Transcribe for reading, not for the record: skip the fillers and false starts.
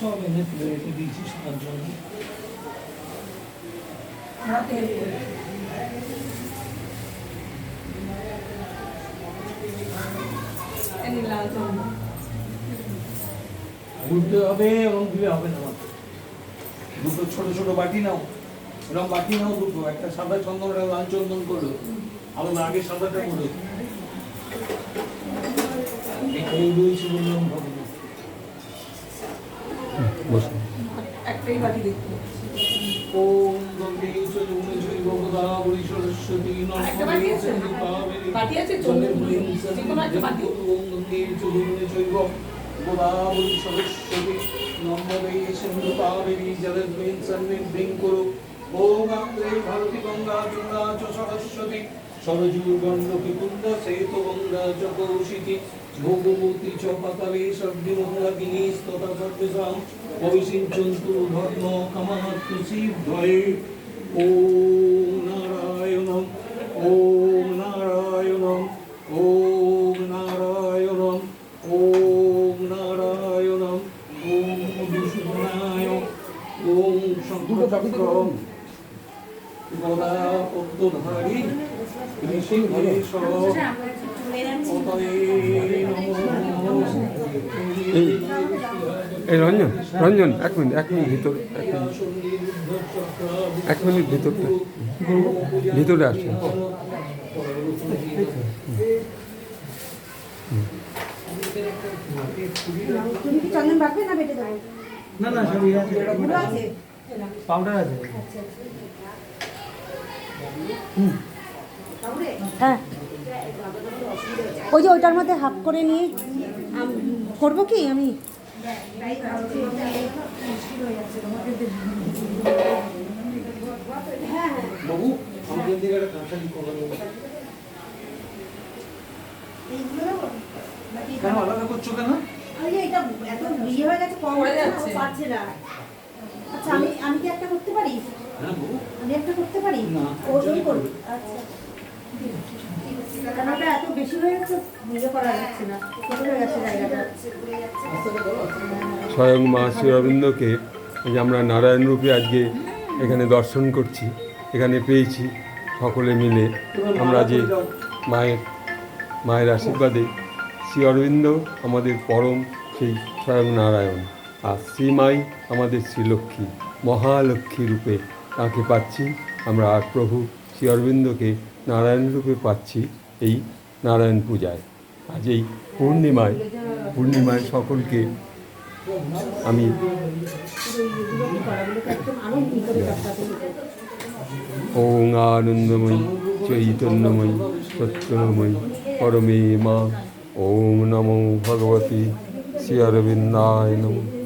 সব এনে তুলে রেখে দিয়েছি শোনার জন্য। ঘুরতে হবে এবং দিলে হবে না, দুটো ছোট ছোট বাটি নাও, এরকম বাটি নাও দুটো, একটা সাদা চন্দন একটা লাল চন্দন করলো, আলাদা আগে সাদাটা করলো, একটাই বাটি দেখতে ওম গঙ্গে চলুনে জৈব গোদাবরী সরস্বতী নর্মদে সিন্ধু কাবেরী বাটি আছে যে কোনো একটা বাটি। ওম গঙ্গে চলুনে জৈব গোদাবরী সরস্বতী নর্মদে সিন্ধু কাবেরী জলেস্মিন সন্নিধিং কুরু। ওম আত্রে ভারতী গঙ্গা যমুনা চ সরস্বতী সরযূ গণ্ডকী কুন্দ সেতু গঙ্গা চ কৌশিকী ভোগবতী চ পাতালে সর্দিমঙ্গিনী স্ততা সর্বেষাং অবিসিঞ্চন্তু ধর্ম কামাত্ম সিদ্ধয়ে। ওম নারায়ণং ওম নারায়ণং ওম নারায়ণং ওম নারায়ণং ওম মধুসূদনায় ওম শঙ্খচক্রম গদা পদ্মধারী ঋষিকেশ এই রঞ্জন রঞ্জন এক মিনিট ভিতর এক মিনিট ভিতরে আসে। তুমি কি চন্দন বাটবে না বেটে দেবো? না না সব ইয়ে আছে, গুঁড়ো আছে? পাউডার আছে। হ্যাঁ, ওই যে ওইটার মধ্যে হাফ করে নিয়ে করবো কি আমি? বাবু আমাদের দিকে একটা কাঁঠালি কলা দেবো। কেন আলাদা করছো কেন? ওই যে এটা এত ইয়ে হয়ে গেছে, কম হয়ে যাচ্ছে, পারছে না। আচ্ছা আমি কি একটা করতে পারি? হ্যাঁ বাবু, আমি একটা করতে পারি? না, ওই করবো। আচ্ছা, কারণ ওটা এত বেশি হয়ে গেছে, ইয়ে করা যাচ্ছে না, ছোট হয়ে গেছে জায়গাটা। স্বয়ং মা শ্রী অরবিন্দকে এই যে আমরা নারায়ণ রূপে আজকে এখানে দর্শন করছি, এখানে পেয়েছি সকলে মিলে। আমরা যে মায়ের আশীর্বাদে শ্রী অরবিন্দ আমাদের পরম সেই স্বয়ং নারায়ণ, আর শ্রীমাই আমাদের শ্রীলক্ষ্মী মহালক্ষ্মী রূপে তাকে পাচ্ছি আমরা। আর প্রভু শ্রী অরবিন্দকে নারায়ণ রূপে পাচ্ছি এই নারায়ণ পূজায়। আজ এই পূর্ণিমায় সকলকে আমি ওং আনন্দময়ী চৈতন্যময়ী সত্যময়ী পরমে মা। ওং নমো ভগবতী শ্রী অরবিন্দায় নমঃ।